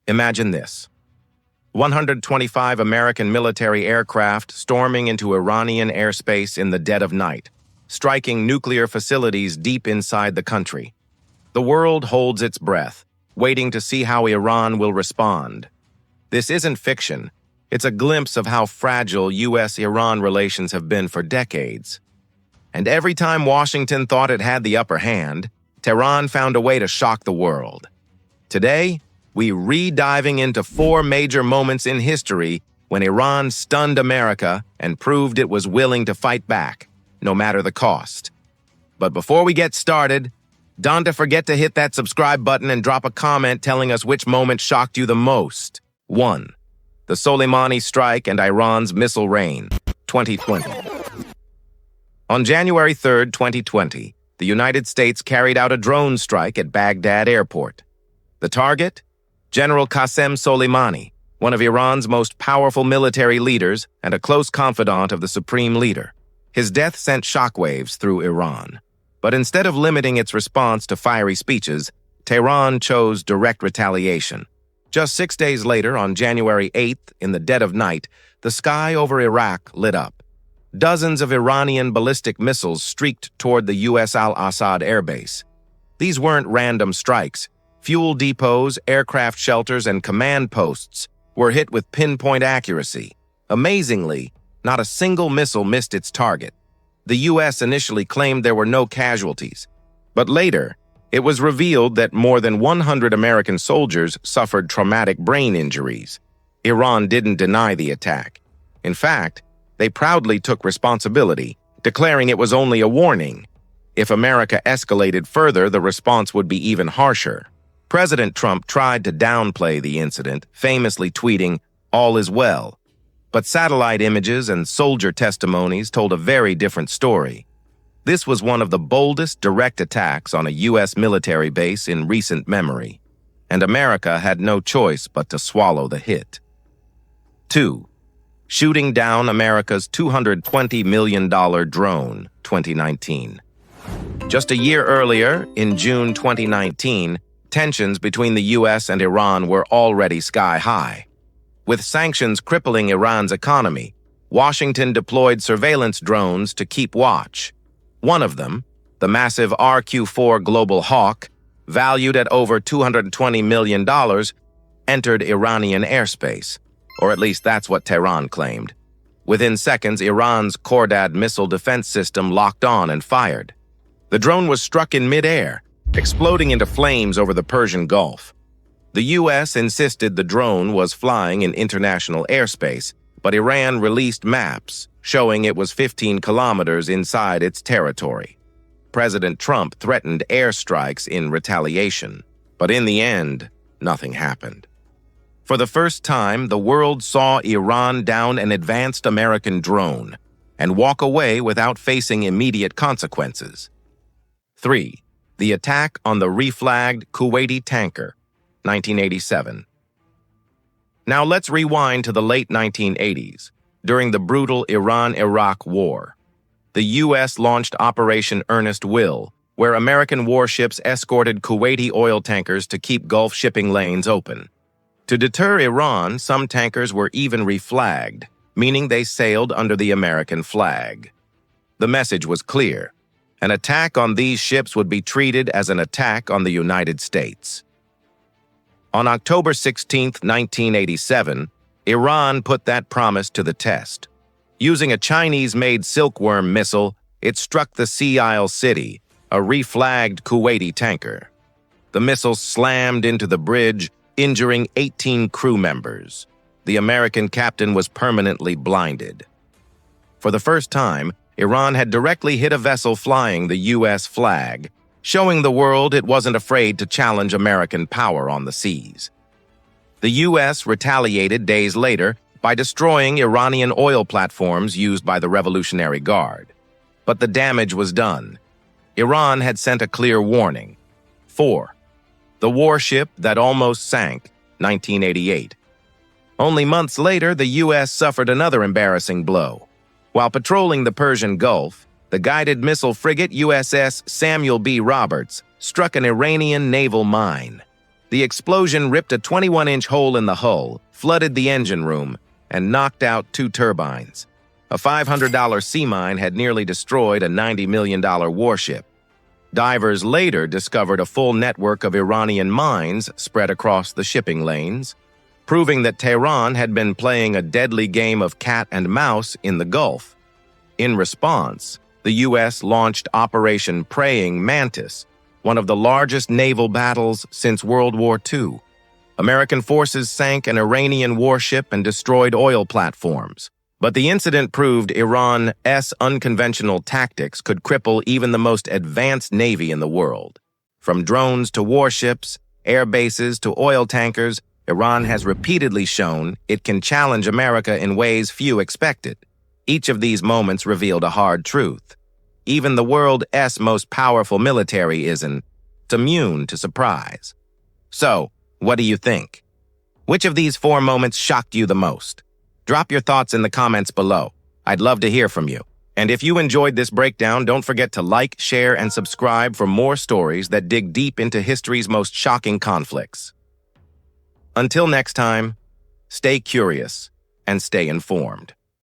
Imagine this. 125 American military aircraft storming into Iranian airspace in the dead of night, striking nuclear facilities deep inside the country. The world holds its breath, waiting to see how Iran will respond. This isn't fiction. It's a glimpse of how fragile U.S.-Iran relations have been for decades. And every time Washington thought it had the upper hand, Tehran found a way to shock the world. Today, we re-diving into 4 major moments in history when Iran stunned America and proved it was willing to fight back, no matter the cost. But before we get started, don't forget to hit that subscribe button and drop a comment telling us which moment shocked you the most. 1. The Soleimani strike and Iran's missile rain, 2020. On January 3, 2020, the United States carried out a drone strike at Baghdad Airport. The target? General Qasem Soleimani, one of Iran's most powerful military leaders and a close confidant of the supreme leader. His death sent shockwaves through Iran. But instead of limiting its response to fiery speeches, Tehran chose direct retaliation. Just 6 days later, on January 8th, in the dead of night, the sky over Iraq lit up. Dozens of Iranian ballistic missiles streaked toward the U.S. Al-Assad airbase. These weren't random strikes. Fuel depots, aircraft shelters, and command posts were hit with pinpoint accuracy. Amazingly, not a single missile missed its target. The U.S. initially claimed there were no casualties, but later, it was revealed that more than 100 American soldiers suffered traumatic brain injuries. Iran didn't deny the attack. In fact, they proudly took responsibility, declaring it was only a warning. If America escalated further, the response would be even harsher. President Trump tried to downplay the incident, famously tweeting, "All is well." But satellite images and soldier testimonies told a very different story. This was one of the boldest direct attacks on a U.S. military base in recent memory, and America had no choice but to swallow the hit. 2. Shooting down America's $220 million drone, 2019. Just a year earlier, in June 2019, tensions between the U.S. and Iran were already sky-high. With sanctions crippling Iran's economy, Washington deployed surveillance drones to keep watch. One of them, the massive RQ-4 Global Hawk, valued at over $220 million, entered Iranian airspace, or at least that's what Tehran claimed. Within seconds, Iran's Khordad missile defense system locked on and fired. The drone was struck in mid-air, exploding into flames over the Persian Gulf. The U.S. insisted the drone was flying in international airspace, but Iran released maps showing it was 15 kilometers inside its territory. President Trump threatened airstrikes in retaliation, but in the end, nothing happened. For the first time, the world saw Iran down an advanced American drone and walk away without facing immediate consequences. 3. The attack on the reflagged Kuwaiti tanker, 1987. Now let's rewind to the late 1980s, during the brutal Iran-Iraq War. The U.S. launched Operation Earnest Will, where American warships escorted Kuwaiti oil tankers to keep Gulf shipping lanes open. To deter Iran, some tankers were even reflagged, meaning they sailed under the American flag. The message was clear. An attack on these ships would be treated as an attack on the United States. On October 16, 1987, Iran put that promise to the test. Using a Chinese-made Silkworm missile, it struck the Sea Isle City, a reflagged Kuwaiti tanker. The missile slammed into the bridge, injuring 18 crew members. The American captain was permanently blinded. For the first time, Iran had directly hit a vessel flying the U.S. flag, showing the world it wasn't afraid to challenge American power on the seas. The U.S. retaliated days later by destroying Iranian oil platforms used by the Revolutionary Guard. But the damage was done. Iran had sent a clear warning. 4. The warship that almost sank, 1988. Only months later, the U.S. suffered another embarrassing blow. While patrolling the Persian Gulf, the guided missile frigate USS Samuel B. Roberts struck an Iranian naval mine. The explosion ripped a 21-inch hole in the hull, flooded the engine room, and knocked out 2 turbines. A $500 sea mine had nearly destroyed a $90 million warship. Divers later discovered a full network of Iranian mines spread across the shipping lanes, proving that Tehran had been playing a deadly game of cat and mouse in the Gulf. In response, the U.S. launched Operation Praying Mantis, one of the largest naval battles since World War II. American forces sank an Iranian warship and destroyed oil platforms. But the incident proved Iran's unconventional tactics could cripple even the most advanced navy in the world. From drones to warships, air bases to oil tankers, Iran has repeatedly shown it can challenge America in ways few expected. Each of these moments revealed a hard truth. Even the world's most powerful military isn't immune to surprise. So, what do you think? Which of these 4 moments shocked you the most? Drop your thoughts in the comments below. I'd love to hear from you. And if you enjoyed this breakdown, don't forget to like, share, and subscribe for more stories that dig deep into history's most shocking conflicts. Until next time, stay curious and stay informed.